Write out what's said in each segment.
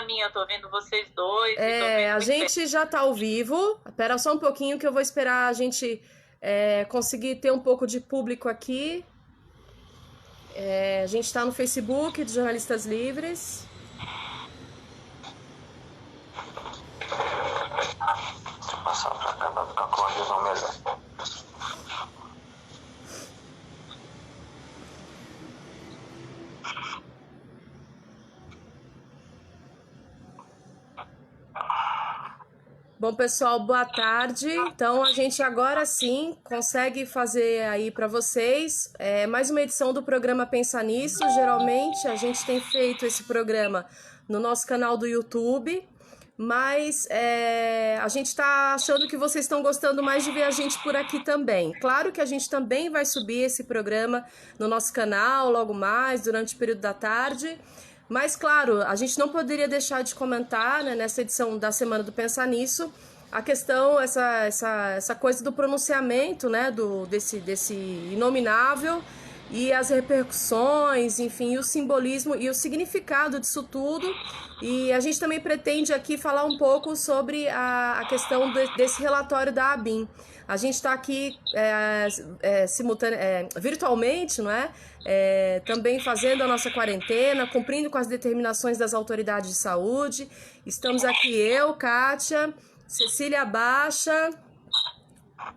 tela minha, eu tô vendo vocês dois. E tô vendo A gente já tá ao vivo. Espera só um pouquinho que eu vou esperar a gente conseguir ter um pouco de público aqui. A gente está no Facebook de Jornalistas Livres. Deixa eu passar pra cá pra ficar com a visão melhor. Bom, pessoal, boa tarde. Então, a gente agora sim consegue fazer aí para vocês mais uma edição do programa Pensa Nisso. Geralmente, a gente tem feito esse programa no nosso canal do YouTube, mas a gente está achando que vocês estão gostando mais de ver a gente por aqui também. Claro que a gente também vai subir esse programa no nosso canal logo mais, durante o período da tarde. Mas, claro, a gente não poderia deixar de comentar, né, nessa edição da Semana do Pensar Nisso, a questão, essa coisa do pronunciamento, né, desse inominável e as repercussões, enfim, o simbolismo e o significado disso tudo. E a gente também pretende aqui falar um pouco sobre a questão desse relatório da ABIN. A gente está aqui virtualmente, não é? Também fazendo a nossa quarentena, cumprindo com as determinações das autoridades de saúde. Estamos aqui eu, Kátia, Cecília Baixa.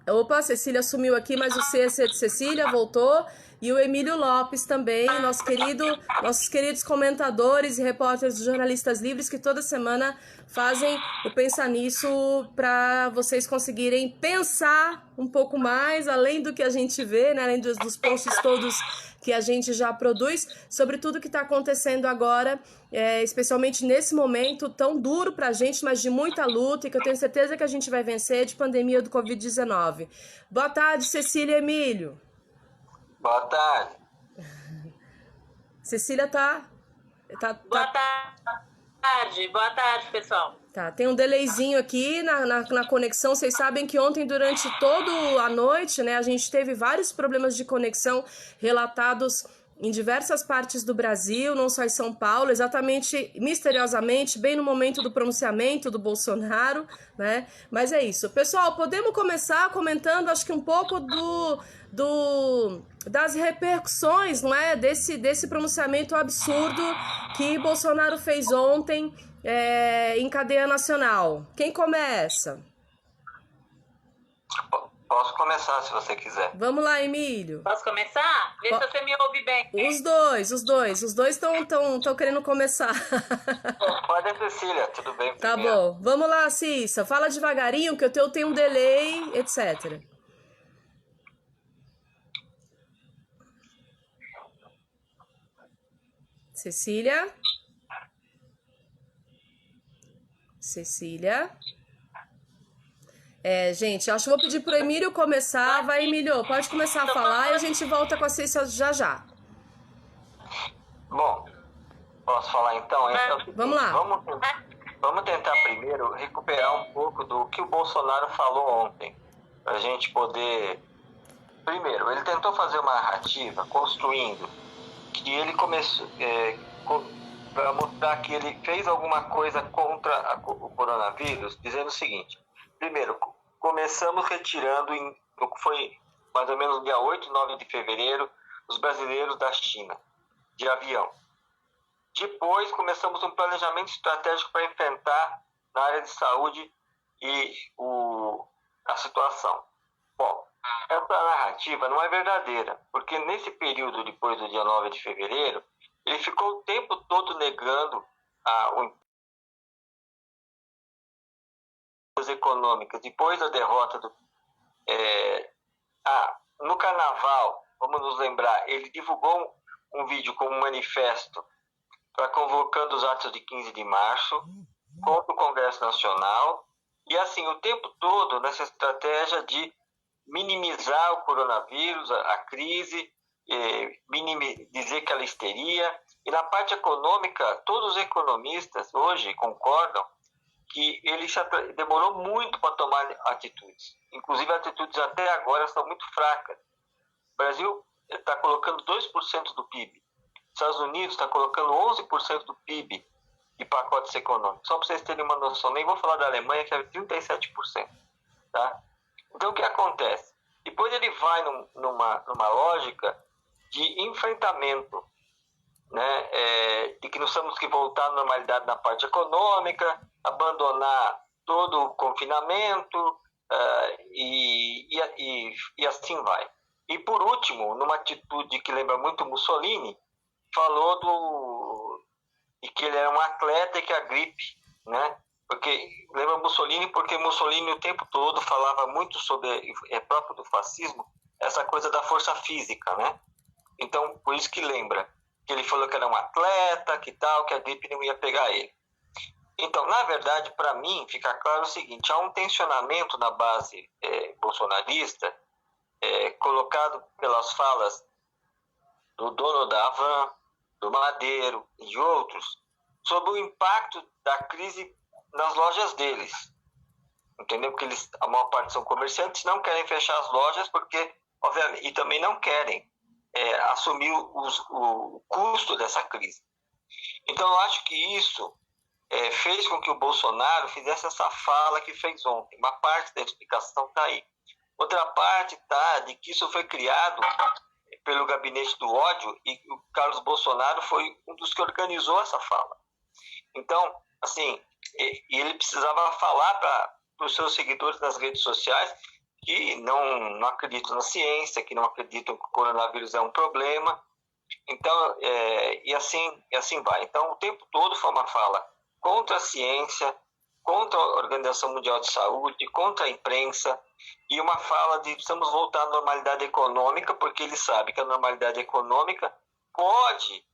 Opa, Cecília sumiu aqui, mas o C é de Cecília, voltou. E o Emílio Lopes também, nossos queridos comentadores e repórteres dos Jornalistas Livres, que toda semana fazem o Pensar Nisso para vocês conseguirem pensar um pouco mais, além do que a gente vê, né, além dos posts todos que a gente já produz, sobre tudo que está acontecendo agora, especialmente nesse momento tão duro para a gente, mas de muita luta, e que eu tenho certeza que a gente vai vencer, de pandemia do Covid-19. Boa tarde, Cecília e Emílio. Boa tarde. Cecília Boa tarde, pessoal. Tá, tem um delayzinho aqui na conexão. Vocês sabem que ontem, durante toda a noite, né, a gente teve vários problemas de conexão relatados em diversas partes do Brasil, não só em São Paulo, exatamente, misteriosamente, bem no momento do pronunciamento do Bolsonaro, né? Mas é isso. Pessoal, podemos começar comentando, acho que um pouco das repercussões, não é? Desse pronunciamento absurdo que Bolsonaro fez ontem em cadeia nacional. Quem começa? Posso começar, se você quiser. Vamos lá, Emílio. Posso começar? Vê se você me ouve bem. Os dois estão querendo começar. Pode, Cecília, tudo bem? Tá bom. Vamos lá, Cissa. Fala devagarinho, que eu tenho um delay, etc. Cecília? Gente, acho que vou pedir pro Emílio começar. Vai, Emílio, pode começar a falar e a gente volta com a Cissa já. Bom, posso falar então? Vamos lá. Vamos tentar primeiro recuperar um pouco do que o Bolsonaro falou ontem. Pra gente poder... Primeiro, ele tentou fazer uma narrativa construindo que ele começou... para mostrar que ele fez alguma coisa contra o coronavírus, dizendo o seguinte: primeiro, começamos retirando, foi mais ou menos dia 8, 9 de fevereiro, os brasileiros da China, de avião. Depois, começamos um planejamento estratégico para enfrentar na área de saúde e a situação. Bom, essa narrativa não é verdadeira, porque nesse período, depois do dia 9 de fevereiro, ele ficou o tempo todo negando as econômicas. Depois da derrota no Carnaval, vamos nos lembrar, ele divulgou um vídeo com um manifesto para convocando os atos de 15 de março contra o Congresso Nacional, e assim, o tempo todo nessa estratégia de minimizar o coronavírus, a crise, dizer que ela histeria. E na parte econômica, todos os economistas hoje concordam que ele já demorou muito para tomar atitudes. Inclusive, atitudes até agora são muito fracas. O Brasil está colocando 2% do PIB. Os Estados Unidos está colocando 11% do PIB de pacotes econômicos. Só para vocês terem uma noção, nem vou falar da Alemanha, que é 37%. Tá? Então, o que acontece? Depois ele vai numa lógica de enfrentamento, né? De que nós temos que voltar à normalidade na parte econômica, abandonar todo o confinamento, e assim vai. E por último, numa atitude que lembra muito Mussolini, falou de que ele era um atleta e que a gripe, né? Porque lembra Mussolini, porque Mussolini o tempo todo falava muito sobre, próprio do fascismo, essa coisa da força física, né? Então, por isso que lembra que ele falou que era um atleta, que tal, que a gripe não ia pegar ele. Então, na verdade, para mim, fica claro o seguinte, há um tensionamento na base bolsonarista, colocado pelas falas do dono da Havan, do Madeiro e de outros, sobre o impacto da crise nas lojas deles. Entendeu? Porque a maior parte são comerciantes, não querem fechar as lojas, porque, obviamente, e também não querem assumir o custo dessa crise. Então, eu acho que isso fez com que o Bolsonaro fizesse essa fala que fez ontem. Uma parte da explicação está aí. Outra parte está de que isso foi criado pelo gabinete do ódio e o Carlos Bolsonaro foi um dos que organizou essa fala. Então, assim, ele precisava falar para os seus seguidores nas redes sociais que não acreditam na ciência, que não acreditam que o coronavírus é um problema. Então, e assim vai. Então, o tempo todo foi uma fala contra a ciência, contra a Organização Mundial de Saúde, contra a imprensa, e uma fala de precisamos voltar à normalidade econômica, porque ele sabe que a normalidade econômica pode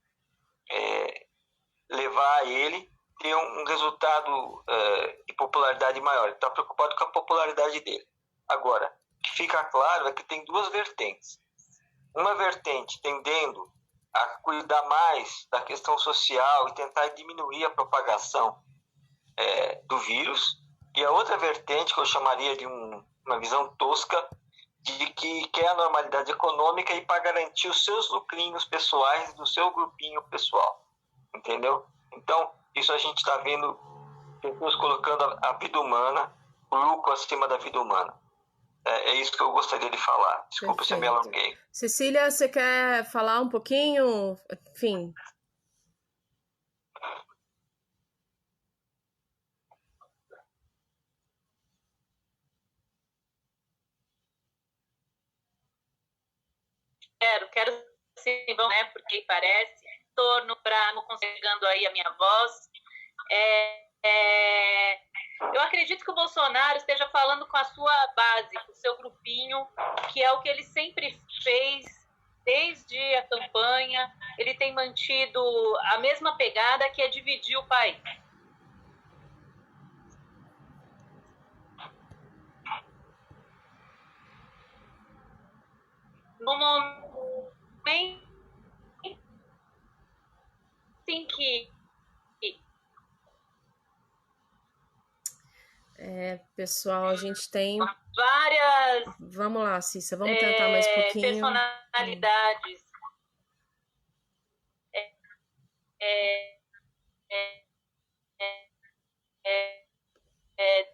levar a ele ter um resultado de popularidade maior. Ele está preocupado com a popularidade dele. Agora, o que fica claro é que tem duas vertentes. Uma vertente tendendo a cuidar mais da questão social e tentar diminuir a propagação do vírus, e a outra vertente, que eu chamaria de uma visão tosca, de que quer a normalidade econômica e para garantir os seus lucrinhos pessoais do seu grupinho pessoal. Entendeu? Então, isso a gente está vendo pessoas colocando a vida humana, o lucro acima da vida humana. É isso que eu gostaria de falar. Desculpa se eu me alonguei. Cecília, você quer falar um pouquinho? Enfim. Quero sim, né? Porque parece torno para não conseguindo aí a minha voz. Eu acredito que o Bolsonaro esteja falando com a sua base, com o seu grupinho, que é o que ele sempre fez desde a campanha. Ele tem mantido a mesma pegada, que é dividir o país. No momento em que pessoal, a gente tem várias... Vamos lá, Cissa, vamos tentar mais um pouquinho. Personalidades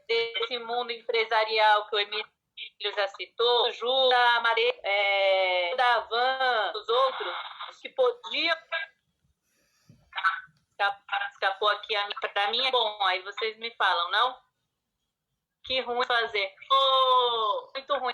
desse mundo empresarial que o Emílio já citou, Júlia, Maria, da Havan, os outros, que podiam... Escapou aqui para mim, é bom, aí vocês me falam, não? Que ruim fazer. Muito ruim.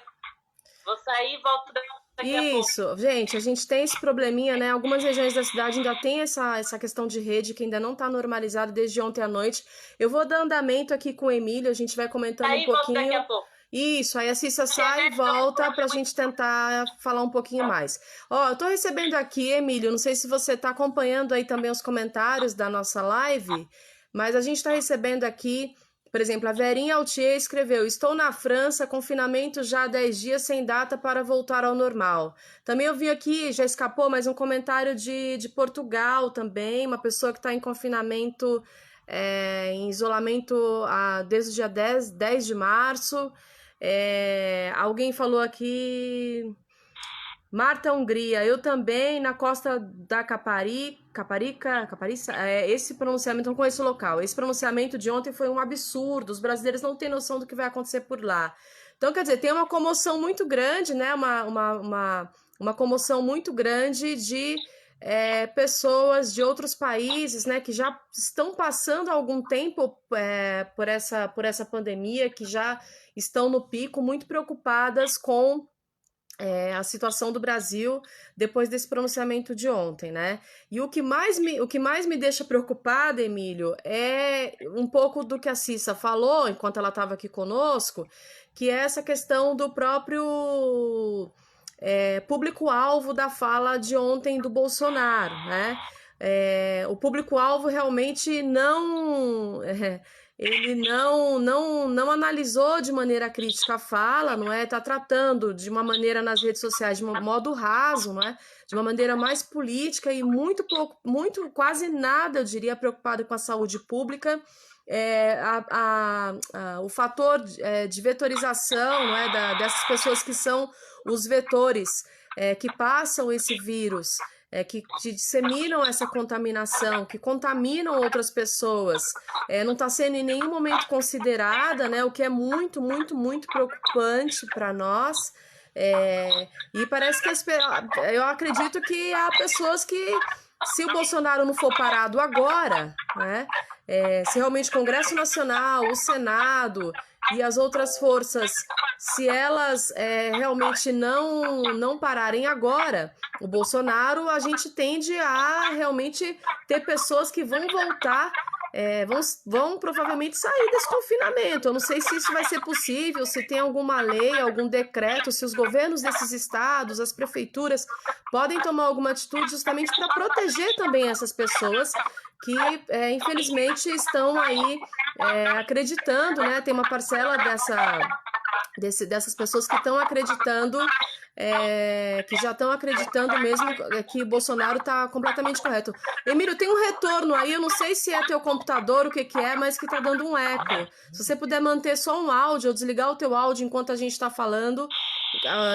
Vou sair e volto daqui a pouco. Isso, gente, a gente tem esse probleminha, né? Algumas regiões da cidade ainda tem essa questão de rede que ainda não tá normalizado desde ontem à noite. Eu vou dar andamento aqui com o Emílio, a gente vai comentando Aí um pouquinho. volto daqui a pouco. Isso, aí a Cissa sai e volta pra gente tentar falar um pouquinho mais. Ó, eu tô recebendo aqui, Emílio, não sei se você tá acompanhando aí também os comentários da nossa live, mas a gente tá recebendo aqui, por exemplo, a Verinha Altier escreveu: estou na França, confinamento já há 10 dias sem data para voltar ao normal. Também eu vi aqui, já escapou, mas um comentário de Portugal também, uma pessoa que está em confinamento, em isolamento desde o dia 10 de março. Alguém falou aqui... Marta Hungria, eu também, na costa da Caparica, esse pronunciamento, não conheço o local, esse pronunciamento de ontem foi um absurdo, os brasileiros não têm noção do que vai acontecer por lá. Então, quer dizer, tem uma comoção muito grande, né, uma comoção muito grande de pessoas de outros países, né, que já estão passando há algum tempo por essa pandemia, que já estão no pico, muito preocupadas com a situação do Brasil depois desse pronunciamento de ontem, né? E o que mais me deixa preocupada, Emílio, é um pouco do que a Cissa falou enquanto ela estava aqui conosco, que é essa questão do próprio público-alvo da fala de ontem do Bolsonaro, né? O público-alvo realmente ele não analisou de maneira crítica a fala, não é? Está tratando de uma maneira nas redes sociais de um modo raso, não é? De uma maneira mais política e muito pouco, quase nada, eu diria, preocupado com a saúde pública. O fator de vetorização, não é? Dessas pessoas que são os vetores que passam esse vírus, que disseminam essa contaminação, que contaminam outras pessoas, não está sendo em nenhum momento considerada, né, o que é muito, muito, muito preocupante para nós. E parece que eu acredito que há pessoas que, se o Bolsonaro não for parado agora, né, se realmente o Congresso Nacional, o Senado e as outras forças, se elas realmente não pararem agora, o Bolsonaro, a gente tende a realmente ter pessoas que vão voltar, vão provavelmente sair desse confinamento. Eu não sei se isso vai ser possível, se tem alguma lei, algum decreto, se os governos desses estados, as prefeituras, podem tomar alguma atitude justamente para proteger também essas pessoas que, infelizmente, estão aí acreditando, né? Tem uma parcela dessas pessoas que estão acreditando, que já estão acreditando mesmo que o Bolsonaro está completamente correto. Emílio, tem um retorno aí, eu não sei se é teu computador, o que é, mas que está dando um eco. Se você puder manter só um áudio, ou desligar o teu áudio enquanto a gente está falando,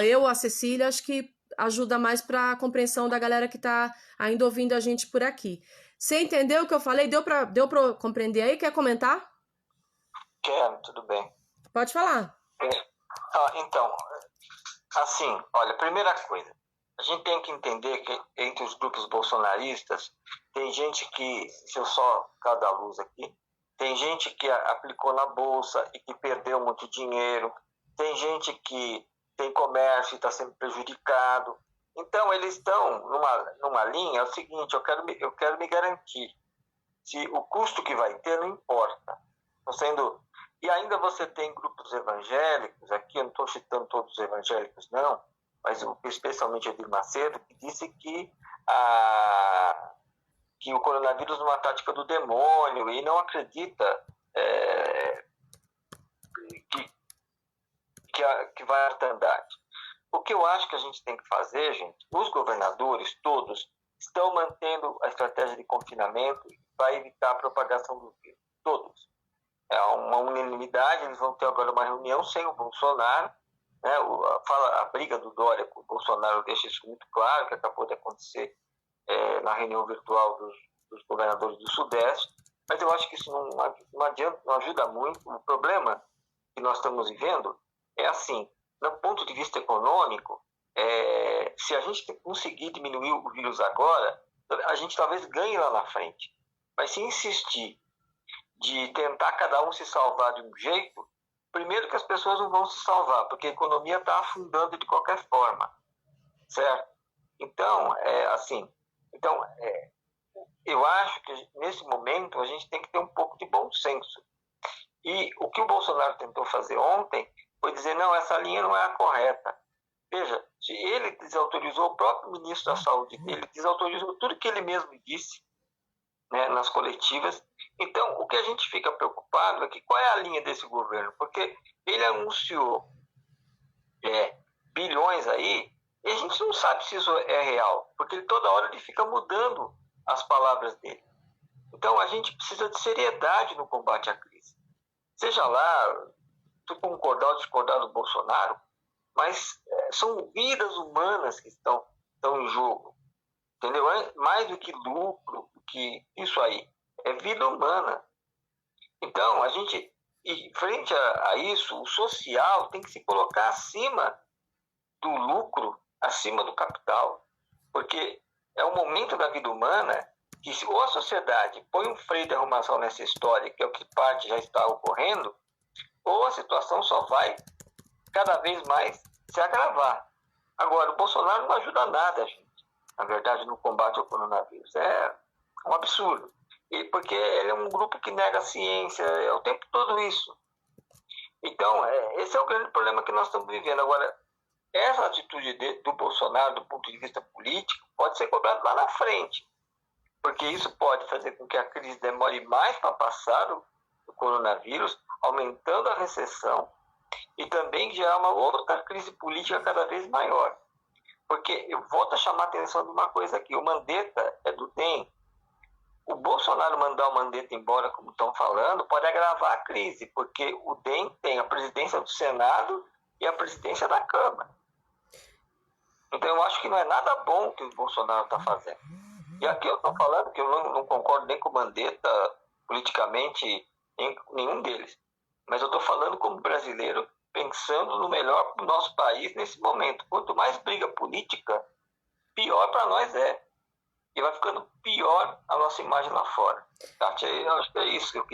eu, a Cecília, acho que ajuda mais para a compreensão da galera que está ainda ouvindo a gente por aqui. Você entendeu o que eu falei? Deu para compreender aí? Quer comentar? Quero, tudo bem. Pode falar. Então, assim, olha, primeira coisa, a gente tem que entender que entre os grupos bolsonaristas tem gente que, se eu só cada luz aqui, tem gente que aplicou na bolsa e que perdeu muito dinheiro, tem gente que tem comércio e está sendo prejudicado. Então, eles estão numa linha, é o seguinte, eu quero me garantir. Se o custo que vai ter não importa. E ainda você tem grupos evangélicos, aqui eu não estou citando todos os evangélicos, não, mas especialmente o Edir Macedo, que disse que o coronavírus é uma tática do demônio e não acredita que vai à mortandade. O que eu acho que a gente tem que fazer, gente, os governadores todos estão mantendo a estratégia de confinamento para evitar a propagação do vírus. Todos. É uma unanimidade, eles vão ter agora uma reunião sem o Bolsonaro, né? A briga do Dória com o Bolsonaro deixa isso muito claro, que acabou de acontecer na reunião virtual dos governadores do Sudeste, mas eu acho que isso não adianta, não ajuda muito. O problema que nós estamos vivendo é assim, do ponto de vista econômico, se a gente conseguir diminuir o vírus agora, a gente talvez ganhe lá na frente. Mas se insistir de tentar cada um se salvar de um jeito, primeiro que as pessoas não vão se salvar, porque a economia está afundando de qualquer forma, certo? Então, eu acho que nesse momento a gente tem que ter um pouco de bom senso. E o que o Bolsonaro tentou fazer ontem foi dizer, não, essa linha não é a correta. Veja, se ele desautorizou, o próprio ministro da Saúde dele desautorizou tudo que ele mesmo disse, né, nas coletivas. Então, o que a gente fica preocupado é que qual é a linha desse governo? Porque ele anunciou bilhões aí, e a gente não sabe se isso é real, porque toda hora ele fica mudando as palavras dele. Então, a gente precisa de seriedade no combate à crise. Seja lá, tu concordar ou discordar do Bolsonaro, mas são vidas humanas que estão em jogo, entendeu? Mais do que lucro, que isso aí, é vida humana. Então, a gente, e frente a isso, o social tem que se colocar acima do lucro, acima do capital, porque é o momento da vida humana que, se ou a sociedade põe um freio de arrumação nessa história, que é o que parte já está ocorrendo, ou a situação só vai cada vez mais se agravar. Agora, o Bolsonaro não ajuda nada, gente, na verdade, no combate ao coronavírus. É um absurdo. Porque ele é um grupo que nega a ciência, é o tempo todo isso. Então, esse é o grande problema que nós estamos vivendo. Agora, essa atitude do Bolsonaro, do ponto de vista político, pode ser cobrada lá na frente, porque isso pode fazer com que a crise demore mais para passar o coronavírus, aumentando a recessão, e também gerar uma outra crise política cada vez maior. Porque eu volto a chamar a atenção de uma coisa aqui, o Mandetta é do DEM. O Bolsonaro mandar o Mandetta embora, como estão falando, pode agravar a crise, porque o DEM tem a presidência do Senado e a presidência da Câmara. Então eu acho que não é nada bom o que o Bolsonaro está fazendo. E aqui eu estou falando que eu não concordo nem com o Mandetta politicamente, nenhum deles. Mas eu estou falando como brasileiro, pensando no melhor para o nosso país nesse momento. Quanto mais briga política, pior para nós é. E vai ficando pior a nossa imagem lá fora. Tati, eu acho que é isso que eu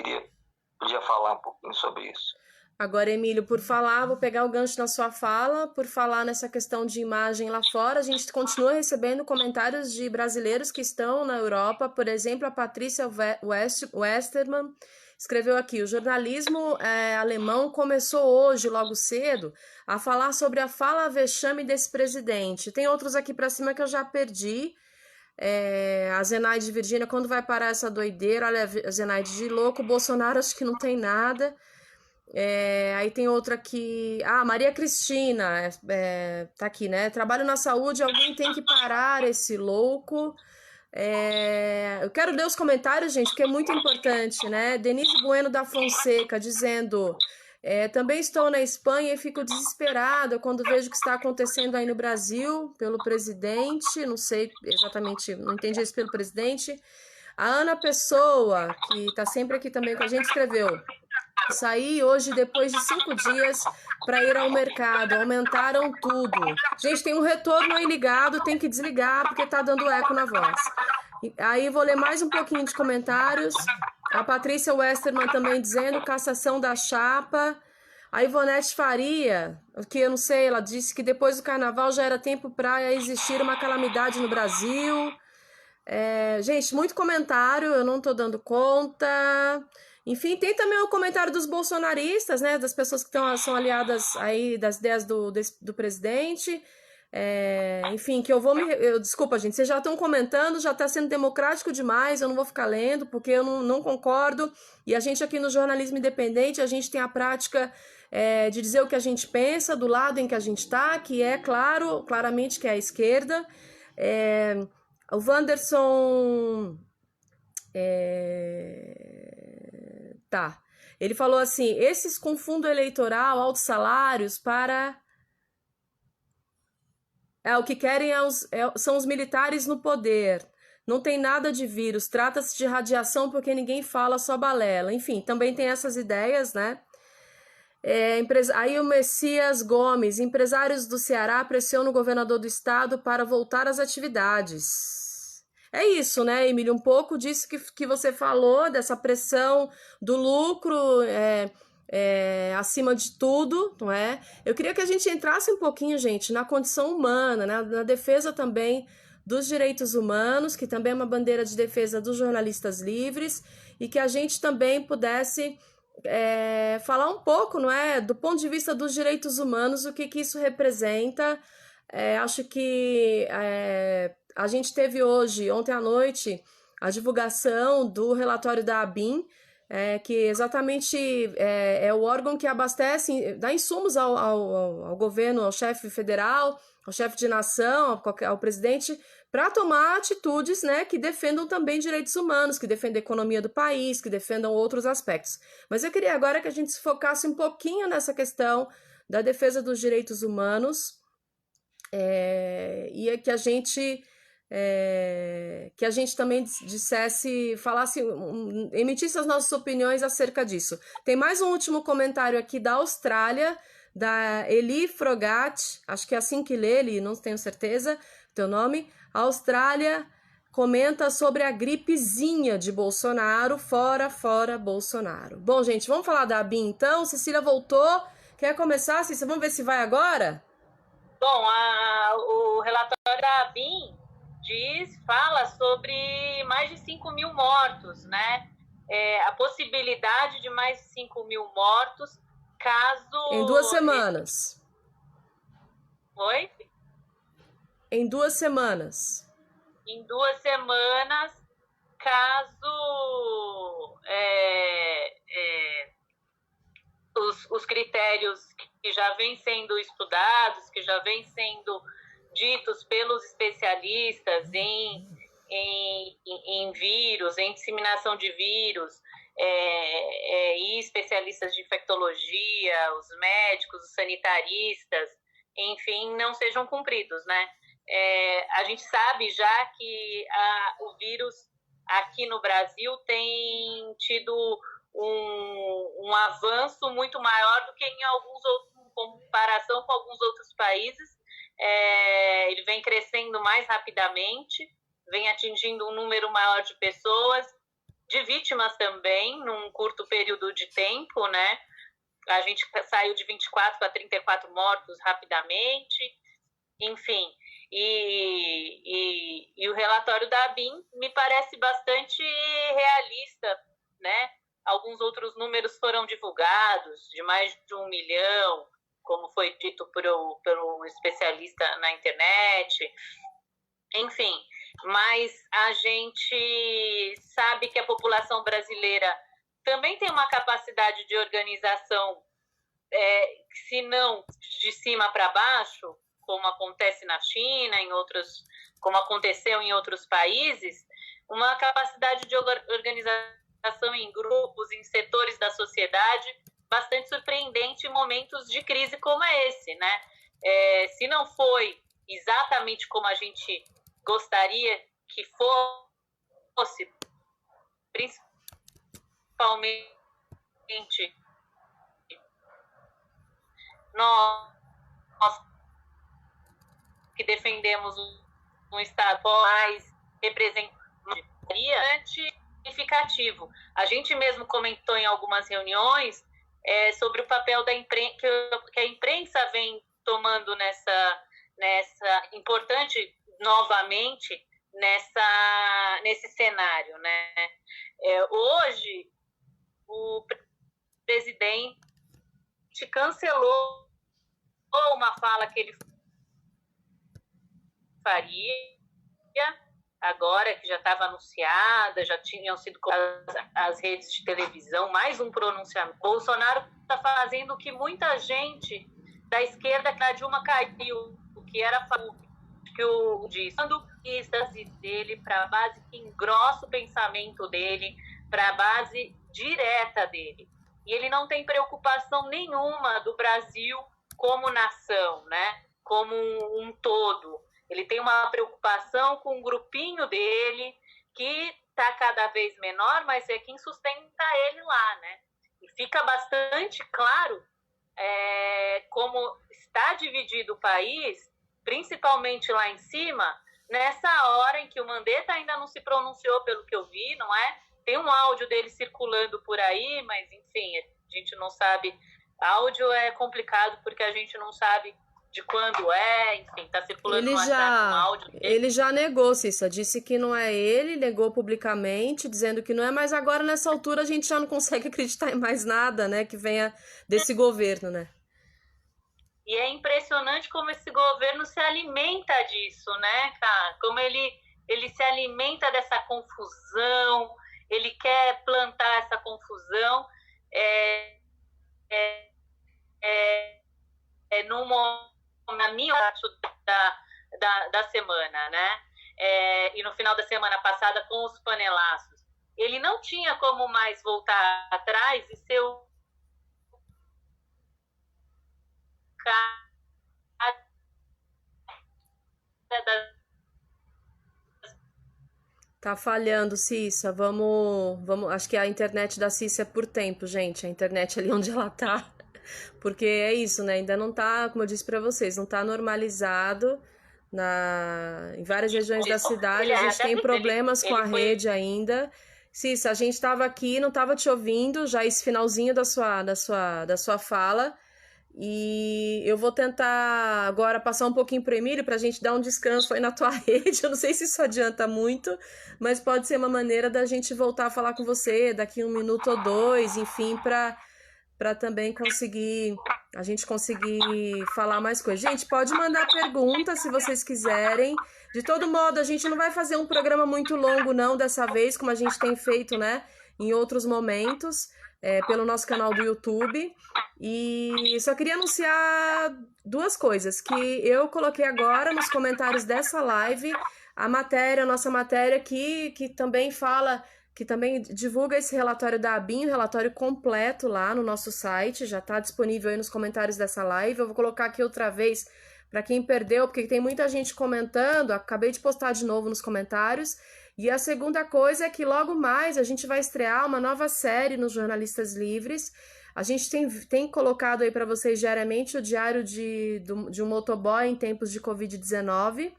podia falar um pouquinho sobre isso. Agora, Emílio, por falar, vou pegar o gancho na sua fala, por falar nessa questão de imagem lá fora, a gente continua recebendo comentários de brasileiros que estão na Europa. Por exemplo, a Patrícia Westermann escreveu aqui: o jornalismo alemão começou hoje, logo cedo, a falar sobre a fala vexame desse presidente. Tem outros aqui para cima que eu já perdi. A Zenaide Virgínia, quando vai parar essa doideira? Olha, a Zenaide, de louco, o Bolsonaro acho que não tem nada. Aí tem outra aqui, Maria Cristina, tá aqui, né? Trabalho na saúde, alguém tem que parar esse louco. Eu quero ler os comentários, gente, porque é muito importante, né? Denise Bueno da Fonseca dizendo: também estou na Espanha e fico desesperada quando vejo o que está acontecendo aí no Brasil pelo presidente. Não sei exatamente, não entendi isso pelo presidente. A Ana Pessoa, que está sempre aqui também com a gente, escreveu: saí hoje depois de 5 dias para ir ao mercado, aumentaram tudo. Gente, tem um retorno aí ligado, tem que desligar porque tá dando eco na voz. Aí vou ler mais um pouquinho de comentários. A Patrícia Westermann também dizendo: cassação da chapa. A Ivonete Faria, que eu não sei, ela disse que depois do carnaval já era tempo para existir uma calamidade no Brasil. Gente, muito comentário, eu não tô dando conta. Enfim, tem também o comentário dos bolsonaristas, né, das pessoas que são aliadas aí das ideias do presidente. Enfim, que desculpa, gente, vocês já estão comentando, já está sendo democrático demais, eu não vou ficar lendo, porque eu não concordo. E a gente aqui no jornalismo independente, a gente tem a prática de dizer o que a gente pensa, do lado em que a gente está, que é claramente que é a esquerda. O Wanderson... Tá. Ele falou assim: esses com fundo eleitoral, altos salários para... o que querem são os militares no poder. Não tem nada de vírus, trata-se de radiação porque ninguém fala, só balela. Enfim, também tem essas ideias, né? Aí o Messias Gomes: empresários do Ceará pressionam o governador do estado para voltar às atividades. É isso, né, Emílio? Um pouco disso que você falou, dessa pressão do lucro acima de tudo, não é? Eu queria que a gente entrasse um pouquinho, gente, na condição humana, né? Na defesa também dos direitos humanos, que também é uma bandeira de defesa dos jornalistas livres, e que a gente também pudesse falar um pouco, não é, do ponto de vista dos direitos humanos, o que isso representa. Acho que a gente teve ontem à noite, a divulgação do relatório da ABIN, que exatamente é o órgão que abastece, dá insumos ao governo, ao chefe federal, ao chefe de nação, ao presidente, para tomar atitudes, né, que defendam também direitos humanos, que defendam a economia do país, que defendam outros aspectos. Mas eu queria agora que a gente se focasse um pouquinho nessa questão da defesa dos direitos humanos, e é que a gente também dissesse, falasse, emitisse as nossas opiniões acerca disso. Tem mais um último comentário aqui da Austrália, da Eli Frogat, acho que é assim que lê, Eli, não tenho certeza teu nome. A Austrália comenta sobre a gripezinha de Bolsonaro, fora Bolsonaro. Bom, gente, vamos falar da ABIN então. Cecília voltou. Quer começar, Cecília? Vamos ver se vai agora? Bom, o relatório da ABIN fala sobre mais de 5 mil mortos, né? A possibilidade de mais de 5 mil mortos caso... Em 2 semanas. Oi? Em 2 semanas. Em 2 semanas, caso os critérios que já vêm sendo estudados, que já vêm sendo ditos pelos especialistas em vírus, em disseminação de vírus, e especialistas de infectologia, os médicos, os sanitaristas, enfim, não sejam cumpridos, né? A gente sabe já que o vírus aqui no Brasil tem tido um avanço muito maior do que em comparação com alguns outros países. Ele vem crescendo mais rapidamente, vem atingindo um número maior de pessoas, de vítimas também, num curto período de tempo, né? A gente saiu de 24 para 34 mortos rapidamente, enfim. E o relatório da ABIN me parece bastante realista, né? Alguns outros números foram divulgados, de mais de 1 milhão, como foi dito pelo especialista na internet, enfim. Mas a gente sabe que a população brasileira também tem uma capacidade de organização, se não de cima para baixo, como acontece na China, como aconteceu em outros países, uma capacidade de organização em grupos, em setores da sociedade, bastante surpreendente em momentos de crise como esse, né? Se não foi exatamente como a gente gostaria que fosse, principalmente nós que defendemos um Estado mais representativo, significativo. A gente mesmo comentou em algumas reuniões sobre o papel da imprensa, que a imprensa vem tomando nessa importante, novamente, nesse cenário, né? Hoje, o presidente cancelou uma fala que ele faria, agora que já estava anunciada, já tinham sido as redes de televisão, mais um pronunciamento. Bolsonaro está fazendo o que muita gente da esquerda, que a Dilma caiu, o que era que o disse, quando dele para a base que engrossa o pensamento dele, para a base direta dele. E ele não tem preocupação nenhuma do Brasil como nação, né? Como um todo. Ele tem uma preocupação com o grupinho dele, que está cada vez menor, mas é quem sustenta ele lá, né? E fica bastante claro como está dividido o país, principalmente lá em cima, nessa hora em que o Mandetta ainda não se pronunciou, pelo que eu vi, não é? Tem um áudio dele circulando por aí, mas, enfim, a gente não sabe. Áudio é complicado porque a gente não sabe de quando enfim, tá circulando no WhatsApp um áudio dele. Ele já negou, Cissa, disse que não é ele, negou publicamente, dizendo que não é, mas agora, nessa altura, a gente já não consegue acreditar em mais nada, né, que venha desse governo, né? E é impressionante como esse governo se alimenta disso, né, cara? Como ele se alimenta dessa confusão, ele quer plantar essa confusão na minha da semana, né? E no final da semana passada, com os panelaços. Ele não tinha como mais voltar atrás e ser Tá falhando, Cissa. Vamos. Acho que a internet da Cissa é por tempo, gente. A internet ali onde ela tá. Porque é isso, né? Ainda não tá, como eu disse pra vocês, não tá normalizado. Em várias regiões da cidade, a gente tem problemas com a rede ainda. Cissa, a gente tava aqui, não tava te ouvindo, já esse finalzinho da sua fala. E eu vou tentar agora passar um pouquinho para o Emílio para a gente dar um descanso aí na tua rede. Eu não sei se isso adianta muito, mas pode ser uma maneira da gente voltar a falar com você daqui 1 minuto ou 2, enfim, para também a gente conseguir falar mais coisas. Gente, pode mandar perguntas se vocês quiserem. De todo modo, a gente não vai fazer um programa muito longo não dessa vez, como a gente tem feito, né, em outros momentos. Pelo nosso canal do YouTube. E só queria anunciar 2 coisas, que eu coloquei agora nos comentários dessa live, a nossa matéria que também fala, que também divulga esse relatório da ABIN, o relatório completo lá no nosso site, já está disponível aí nos comentários dessa live. Eu vou colocar aqui outra vez para quem perdeu, porque tem muita gente comentando, acabei de postar de novo nos comentários. E a segunda coisa é que logo mais a gente vai estrear uma nova série nos Jornalistas Livres. A gente tem colocado aí para vocês diariamente o diário de um motoboy em tempos de Covid-19.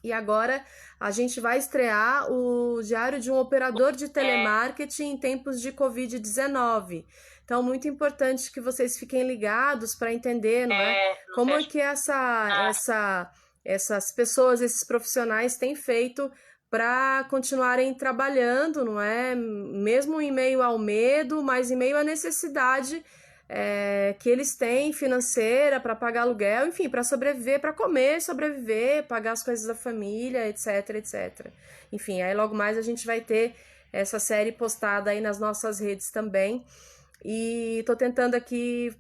E agora a gente vai estrear o diário de um operador de telemarketing em tempos de Covid-19. Então, muito importante que vocês fiquem ligados para entender, não é? Como é que essas pessoas, esses profissionais têm feito para continuarem trabalhando, não é? Mesmo em meio ao medo, mas em meio à necessidade que eles têm financeira para pagar aluguel, enfim, para sobreviver, para comer, sobreviver, pagar as coisas da família, etc, etc. Enfim, aí logo mais a gente vai ter essa série postada aí nas nossas redes também. E tô tentando aqui...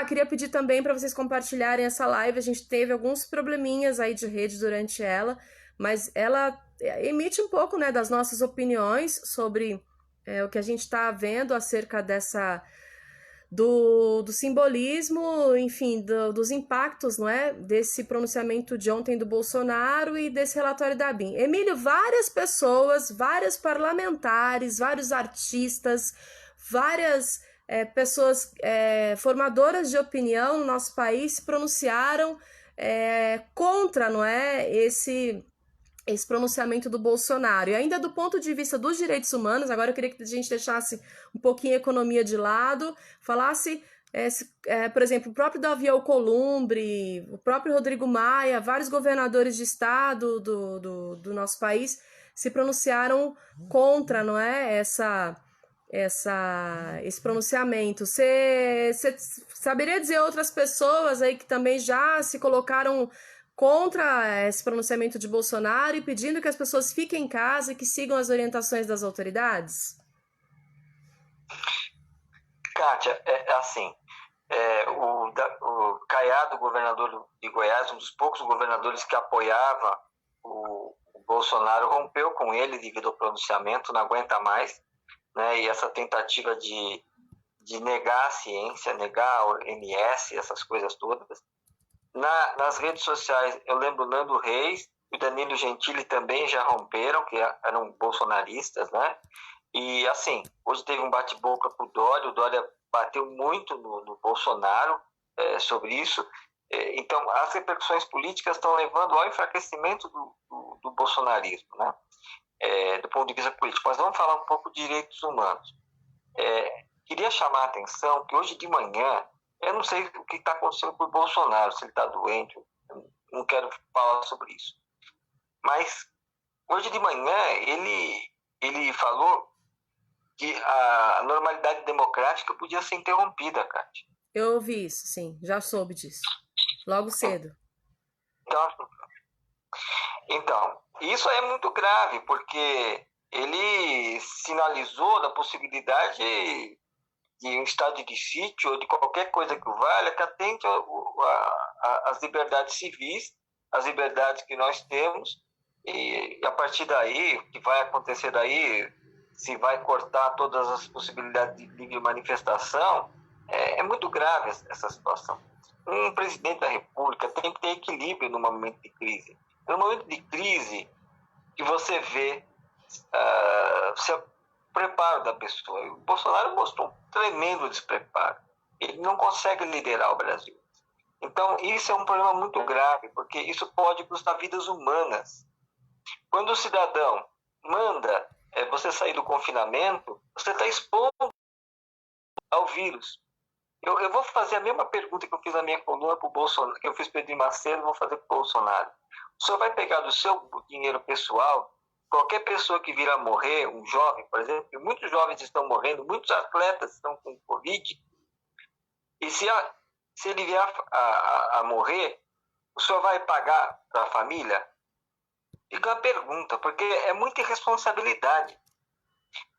queria pedir também para vocês compartilharem essa live. A gente teve alguns probleminhas aí de rede durante ela, mas ela emite um pouco, né, das nossas opiniões sobre o que a gente está vendo acerca do simbolismo, enfim, dos impactos, não é, desse pronunciamento de ontem do Bolsonaro e desse relatório da ABIN. Emílio, várias pessoas, vários parlamentares, vários artistas, várias pessoas formadoras de opinião no nosso país se pronunciaram contra, não é, esse pronunciamento do Bolsonaro. E ainda do ponto de vista dos direitos humanos, agora eu queria que a gente deixasse um pouquinho a economia de lado, falasse, por exemplo, o próprio Davi Alcolumbre, o próprio Rodrigo Maia, vários governadores de estado do nosso país se pronunciaram contra, não é, esse pronunciamento. Você saberia dizer outras pessoas aí que também já se colocaram contra esse pronunciamento de Bolsonaro e pedindo que as pessoas fiquem em casa e que sigam as orientações das autoridades? Kátia, assim, o Caiado, governador de Goiás, um dos poucos governadores que apoiava o Bolsonaro, rompeu com ele devido ao pronunciamento, não aguenta mais, né? E essa tentativa de negar a ciência, negar a OMS, essas coisas todas. Nas redes sociais, eu lembro o Nando Reis e o Danilo Gentili também já romperam, que eram bolsonaristas, né? E, assim, hoje teve um bate-boca com o Dória bateu muito no Bolsonaro sobre isso. Então, as repercussões políticas estão levando ao enfraquecimento do bolsonarismo, né? Do ponto de vista político. Mas vamos falar um pouco de direitos humanos. Queria chamar a atenção que hoje de manhã, eu não sei o que está acontecendo com o Bolsonaro, se ele está doente, eu não quero falar sobre isso. Mas hoje de manhã ele falou que a normalidade democrática podia ser interrompida, Kátia. Eu ouvi isso, sim, já soube disso. Logo cedo. Então, isso é muito grave, porque ele sinalizou da possibilidade de um estado de sítio ou de qualquer coisa que o valha, que atente às liberdades civis, às liberdades que nós temos, e a partir daí, o que vai acontecer daí, se vai cortar todas as possibilidades de livre manifestação, é muito grave essa situação. um presidente da República tem que ter equilíbrio no momento de crise. No momento de crise que você vê o preparo da pessoa. O Bolsonaro mostrou um tremendo despreparo. Ele não consegue liderar o Brasil. Então, isso é um problema muito grave, porque isso pode custar vidas humanas. Quando o cidadão manda você sair do confinamento, você está expondo ao vírus. Eu vou fazer a mesma pergunta que eu fiz na minha coluna para o Bolsonaro, que eu fiz para o Edir Macedo, vou fazer para o Bolsonaro. O senhor vai pegar do seu dinheiro pessoal, qualquer pessoa que vir a morrer, um jovem, por exemplo, e muitos jovens estão morrendo, muitos atletas estão com Covid, e se ele vier a morrer, o senhor vai pagar para a família? Fica uma pergunta, porque é muita irresponsabilidade.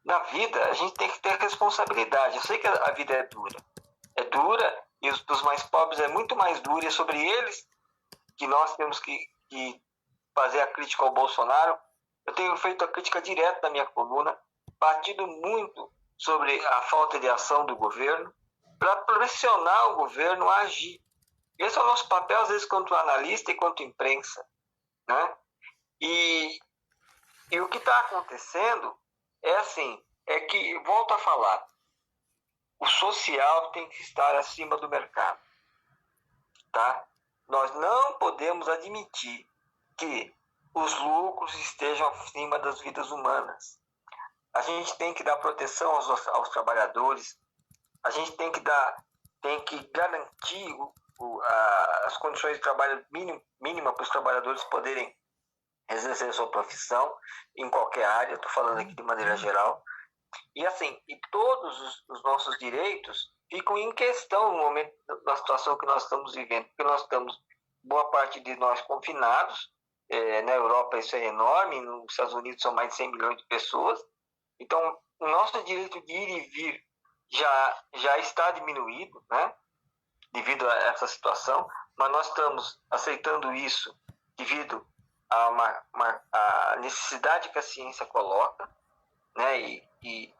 Na vida, a gente tem que ter responsabilidade. Eu sei que a vida é dura, e os dos mais pobres é muito mais dura, e é sobre eles que nós temos que fazer a crítica ao Bolsonaro. Eu tenho feito a crítica direta na minha coluna, batido muito sobre a falta de ação do governo, para pressionar o governo a agir. Esse é o nosso papel, às vezes, quanto analista e quanto imprensa, né? E o que está acontecendo é que, volto a falar, o social tem que estar acima do mercado, tá? Nós não podemos admitir que os lucros estejam acima das vidas humanas. A gente tem que dar proteção aos trabalhadores, a gente tem que garantir as condições de trabalho mínima para os trabalhadores poderem exercer sua profissão em qualquer área, estou falando aqui de maneira geral. E todos os nossos direitos ficam em questão no momento da situação que nós estamos vivendo, porque nós estamos, boa parte de nós, confinados. Na Europa isso é enorme, nos Estados Unidos são mais de 100 milhões de pessoas. Então, o nosso direito de ir e vir já está diminuído, né, devido a essa situação, mas nós estamos aceitando isso devido a necessidade que a ciência coloca, né, e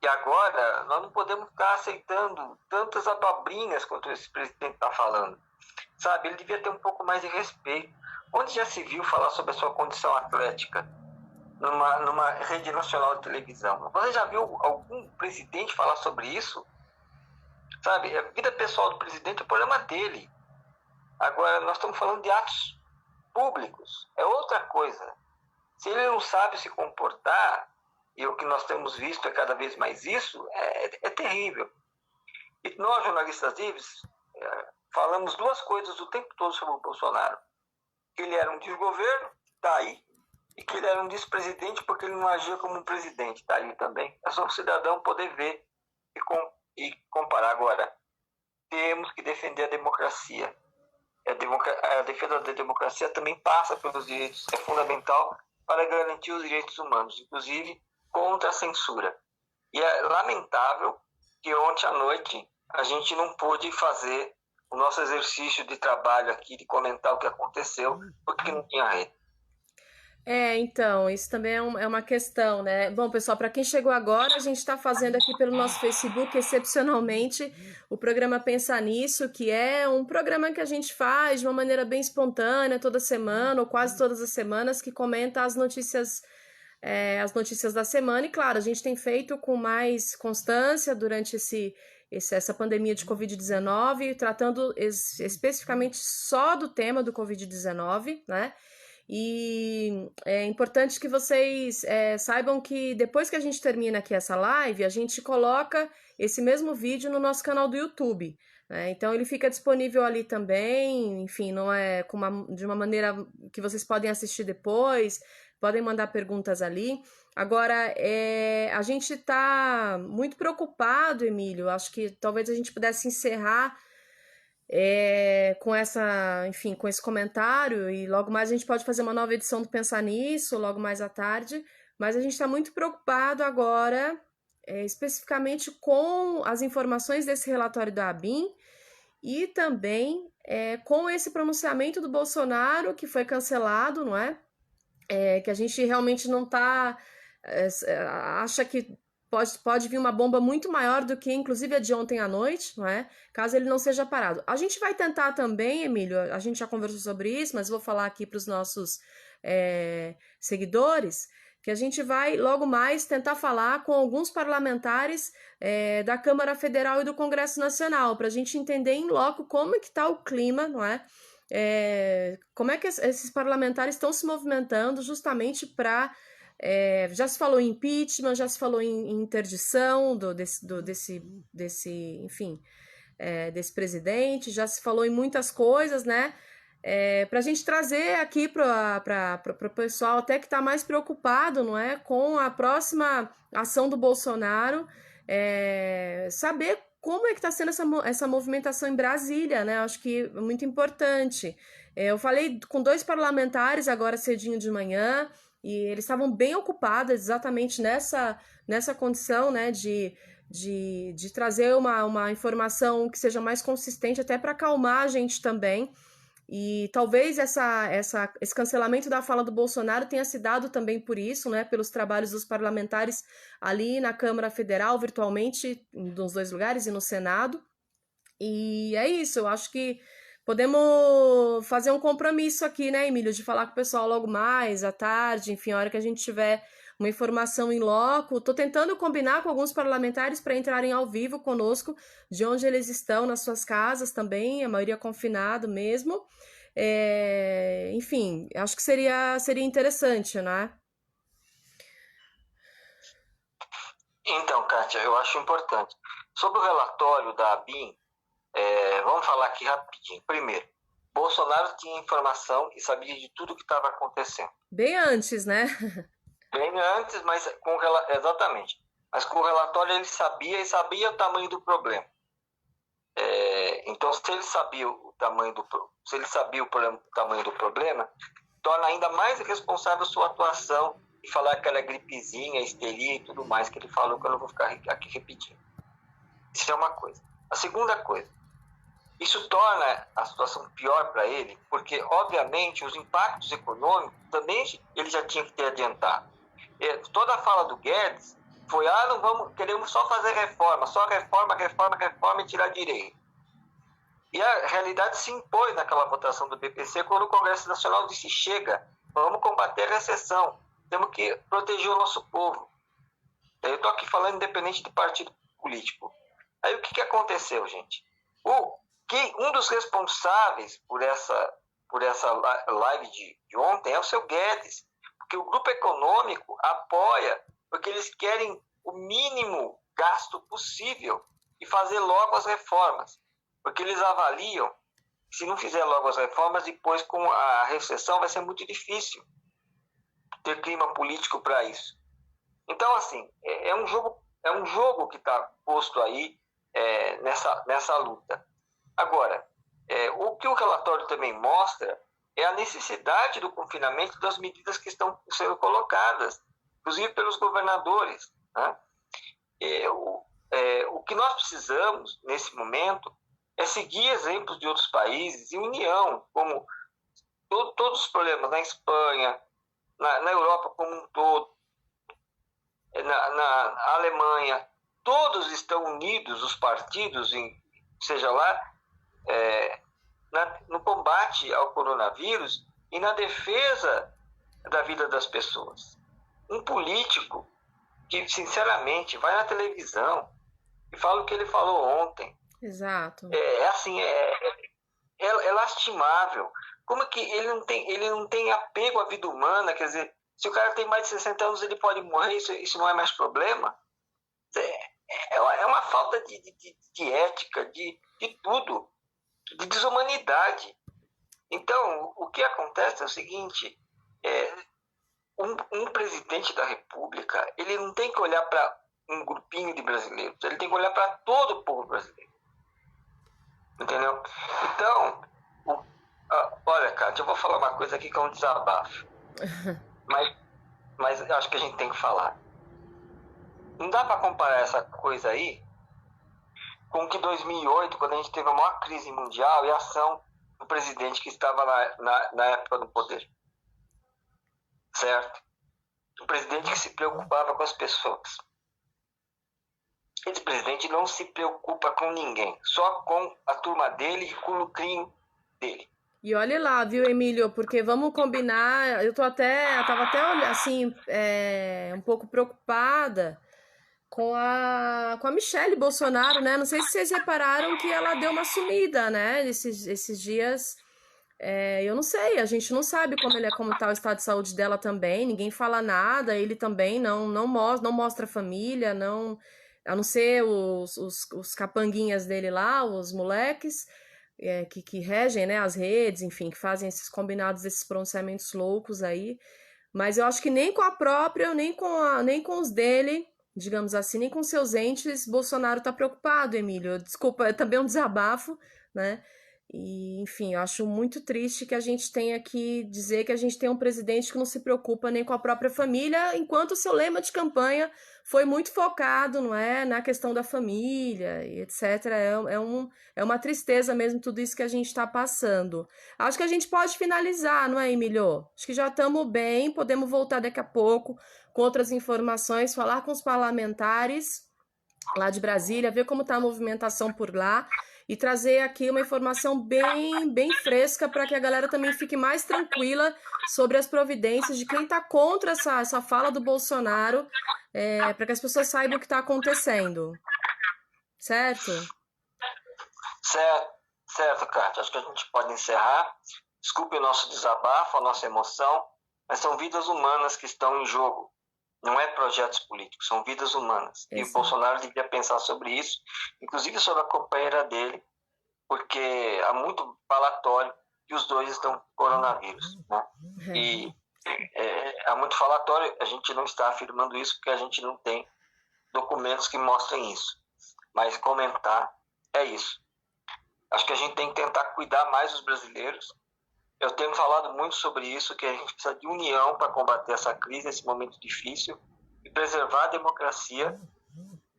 agora nós não podemos ficar aceitando tantas abobrinhas quanto esse presidente está falando, sabe? Ele devia ter um pouco mais de respeito. Onde já se viu falar sobre a sua condição atlética numa rede nacional de televisão? Você já viu algum presidente falar sobre isso? Sabe, a vida pessoal do presidente é o problema dele. Agora, nós estamos falando de atos públicos, é outra coisa. Se ele não sabe se comportar, e o que nós temos visto é cada vez mais isso, é terrível. E nós, jornalistas livres, falamos duas coisas o tempo todo sobre o Bolsonaro. Que ele era um desgoverno, está aí, e que ele era um despresidente porque ele não agia como um presidente, está aí também. É só o cidadão poder ver e comparar. Agora, temos que defender a democracia. A defesa da democracia também passa pelos direitos, é fundamental para garantir os direitos humanos, inclusive contra a censura. E é lamentável que ontem à noite a gente não pôde fazer o nosso exercício de trabalho aqui, de comentar o que aconteceu, porque não tinha rede. Então, isso também é uma questão, né? Bom, pessoal, para quem chegou agora, a gente está fazendo aqui pelo nosso Facebook, excepcionalmente, o programa Pensa Nisso, que é um programa que a gente faz de uma maneira bem espontânea, toda semana, ou quase todas as semanas, que comenta as notícias da semana. E, claro, a gente tem feito com mais constância durante essa pandemia de Covid-19, tratando especificamente só do tema do Covid-19, né? E é importante que vocês saibam que depois que a gente termina aqui essa live, a gente coloca esse mesmo vídeo no nosso canal do YouTube, né? Então ele fica disponível ali também, enfim, não é de uma maneira que vocês podem assistir depois, podem mandar perguntas ali. Agora, a gente está muito preocupado, Emílio, acho que talvez a gente pudesse encerrar com esse comentário, e logo mais a gente pode fazer uma nova edição do Pensar Nisso, logo mais à tarde, mas a gente está muito preocupado agora, especificamente com as informações desse relatório da ABIN e também com esse pronunciamento do Bolsonaro que foi cancelado, não é? Que a gente realmente não está... acha que pode vir uma bomba muito maior do que, inclusive, a de ontem à noite, não é? Caso ele não seja parado. A gente vai tentar também, Emílio, a gente já conversou sobre isso, mas vou falar aqui para os nossos seguidores, que a gente vai, logo mais, tentar falar com alguns parlamentares da Câmara Federal e do Congresso Nacional, para a gente entender em loco como é que está o clima, não é? Como é que esses parlamentares estão se movimentando justamente para... já se falou em impeachment, já se falou em interdição enfim, desse presidente, já se falou em muitas coisas, né? Para a gente trazer aqui para o pessoal até que está mais preocupado, não é, com a próxima ação do Bolsonaro, saber como é que está sendo essa movimentação em Brasília, né? Acho que é muito importante. Eu falei com 2 parlamentares agora cedinho de manhã, e eles estavam bem ocupados exatamente nessa condição, né, de trazer uma informação que seja mais consistente, até para acalmar a gente também. E talvez esse cancelamento da fala do Bolsonaro tenha se dado também por isso, né, pelos trabalhos dos parlamentares ali na Câmara Federal, virtualmente, nos 2 lugares, e no Senado. E é isso, eu acho que podemos fazer um compromisso aqui, né, Emílio, de falar com o pessoal logo mais, à tarde, enfim, a hora que a gente tiver uma informação em loco. Estou tentando combinar com alguns parlamentares para entrarem ao vivo conosco, de onde eles estão, nas suas casas também, a maioria confinado mesmo. Enfim, acho que seria interessante, né? Então, Kátia, eu acho importante. Sobre o relatório da ABIN, vamos falar aqui rapidinho. Primeiro, Bolsonaro tinha informação e sabia de tudo o que estava acontecendo. Bem antes, né? Bem antes, mas exatamente. Mas com o relatório ele sabia o tamanho do problema. Então, se ele sabia o tamanho do problema, torna ainda mais irresponsável sua atuação e falar que era gripezinha, histeria e tudo mais que ele falou, que eu não vou ficar aqui repetindo. Isso é uma coisa. A segunda coisa, isso torna a situação pior para ele, porque, obviamente, os impactos econômicos também ele já tinha que ter adiantado. Toda a fala do Guedes foi, queremos só fazer reforma, só reforma e tirar direito. E a realidade se impôs naquela votação do BPC, quando o Congresso Nacional disse, chega, vamos combater a recessão, temos que proteger o nosso povo. Eu estou aqui falando independente de partido político. Aí o que aconteceu, gente? Um dos responsáveis por essa live de ontem é o seu Guedes, porque o grupo econômico apoia, porque eles querem o mínimo gasto possível e fazer logo as reformas, porque eles avaliam que se não fizer logo as reformas, depois com a recessão vai ser muito difícil ter clima político para isso. Então, assim, é um jogo que está posto aí nessa luta. Agora, o que o relatório também mostra é a necessidade do confinamento das medidas que estão sendo colocadas, inclusive pelos governadores, né? O que nós precisamos, nesse momento, é seguir exemplos de outros países em união, como todos os problemas na Espanha, na Europa como um todo, na Alemanha, todos estão unidos, os partidos, seja lá, no combate ao coronavírus e na defesa da vida das pessoas. Um político que, sinceramente, vai na televisão e fala o que ele falou ontem. Exato. É lastimável. Como é que ele não tem apego à vida humana? Quer dizer, se o cara tem mais de 60 anos, ele pode morrer, isso não é mais problema? É uma falta de ética, de tudo, de desumanidade. Então, o que acontece é o seguinte, um presidente da República, ele não tem que olhar para um grupinho de brasileiros, ele tem que olhar para todo o povo brasileiro. Entendeu? Então, olha, Cátia, eu vou falar uma coisa aqui que é um desabafo. Mas eu acho que a gente tem que falar. Não dá para comparar essa coisa aí com que 2008, quando a gente teve a maior crise mundial e a ação do presidente que estava na época do poder. Certo? Um presidente que se preocupava com as pessoas. Esse presidente não se preocupa com ninguém, só com a turma dele e com o lucrinho dele. E olha lá, viu, Emílio, porque vamos combinar, eu tava até assim, um pouco preocupada com a Michelle Bolsonaro, né? Não sei se vocês repararam que ela deu uma sumida, né? Esses dias, eu não sei, a gente não sabe como tá o estado de saúde dela também, ninguém fala nada, ele também não mostra a família, não, a não ser os capanguinhas dele lá, os moleques, que regem, né, as redes, enfim, que fazem esses combinados, esses pronunciamentos loucos aí. Mas eu acho que nem com a própria, nem com os dele, digamos assim, nem com seus entes, Bolsonaro tá preocupado, Emílio. Desculpa, é também um desabafo, né? E, enfim, eu acho muito triste que a gente tenha que dizer que a gente tem um presidente que não se preocupa nem com a própria família, enquanto o seu lema de campanha foi muito focado, não é, na questão da família e etc. É uma tristeza mesmo tudo isso que a gente está passando. Acho que a gente pode finalizar, não é, Emílio? Acho que já estamos bem, podemos voltar daqui a pouco com outras informações, falar com os parlamentares lá de Brasília, ver como está a movimentação por lá e trazer aqui uma informação bem fresca para que a galera também fique mais tranquila sobre as providências de quem está contra essa fala do Bolsonaro, para que as pessoas saibam o que está acontecendo. Certo? Certo, Kátia. Acho que a gente pode encerrar. Desculpe o nosso desabafo, a nossa emoção, mas são vidas humanas que estão em jogo. Não é projetos políticos, são vidas humanas. E o Bolsonaro devia pensar sobre isso, inclusive sobre a companheira dele, porque há muito falatório que os dois estão com coronavírus. Né? E há muito falatório, a gente não está afirmando isso porque a gente não tem documentos que mostrem isso. Mas comentar é isso. Acho que a gente tem que tentar cuidar mais dos brasileiros. Eu tenho falado muito sobre isso, que a gente precisa de união para combater essa crise, esse momento difícil, e preservar a democracia,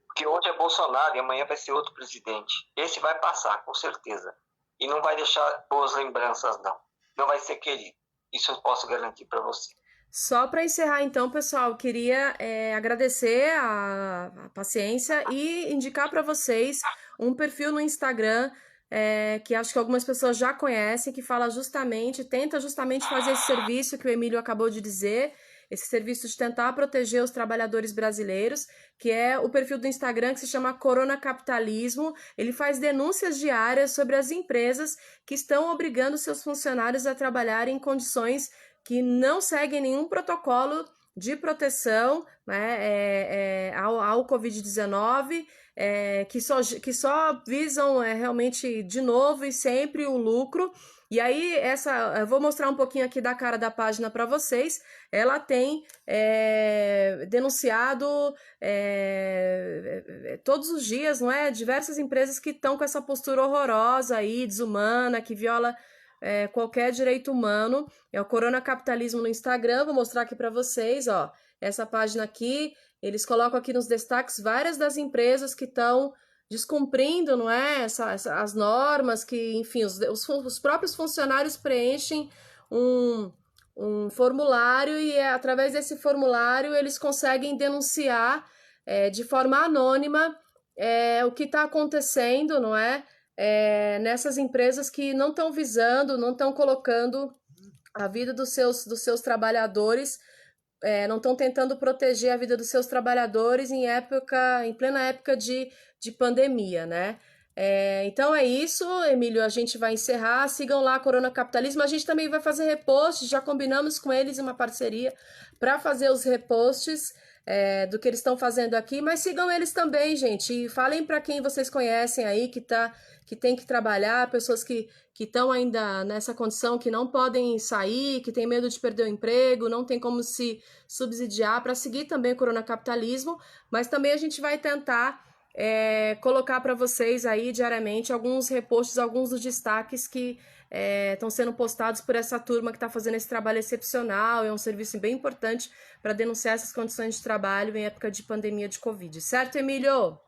porque hoje é Bolsonaro e amanhã vai ser outro presidente. Esse vai passar, com certeza. E não vai deixar boas lembranças, não. Não vai ser querido. Isso eu posso garantir para você. Só para encerrar, então, pessoal, queria agradecer a paciência e indicar para vocês um perfil no Instagram que acho que algumas pessoas já conhecem, que tenta justamente fazer esse serviço que o Emílio acabou de dizer, esse serviço de tentar proteger os trabalhadores brasileiros, que é o perfil do Instagram que se chama Corona Capitalismo. Ele faz denúncias diárias sobre as empresas que estão obrigando seus funcionários a trabalhar em condições que não seguem nenhum protocolo de proteção, né, ao Covid-19, que só visam realmente de novo e sempre o lucro. E aí, eu vou mostrar um pouquinho aqui da cara da página para vocês. Ela tem denunciado todos os dias, não é? Diversas empresas que estão com essa postura horrorosa aí, desumana, que viola qualquer direito humano. É o Corona Capitalismo no Instagram. Vou mostrar aqui para vocês, ó. Essa página aqui, eles colocam aqui nos destaques várias das empresas que estão descumprindo, não é? As normas que, enfim, os próprios funcionários preenchem um formulário e através desse formulário eles conseguem denunciar de forma anônima o que está acontecendo, não é? Nessas empresas que não estão visando, não estão colocando a vida dos seus trabalhadores, não estão tentando proteger a vida dos seus trabalhadores em plena época de pandemia, né? Então é isso, Emílio, a gente vai encerrar. Sigam lá Corona Capitalismo. A gente também vai fazer reposts, já combinamos com eles uma parceria para fazer os reposts do que eles estão fazendo aqui, mas sigam eles também, gente, e falem para quem vocês conhecem aí que tem que trabalhar, pessoas que estão ainda nessa condição, que não podem sair, que tem medo de perder o emprego, não tem como se subsidiar, para seguir também o Corona Capitalismo, mas também a gente vai tentar colocar para vocês aí diariamente alguns repostos, alguns dos destaques que estão sendo postados por essa turma que está fazendo esse trabalho excepcional. É um serviço bem importante para denunciar essas condições de trabalho em época de pandemia de Covid. Certo, Emílio?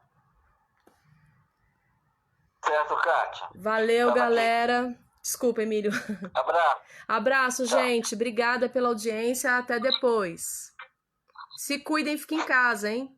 Certo, Kátia. Valeu, galera. Desculpa, Emílio. Abraço. Abraço, gente. Obrigada pela audiência. Até depois. Se cuidem, fiquem em casa, hein?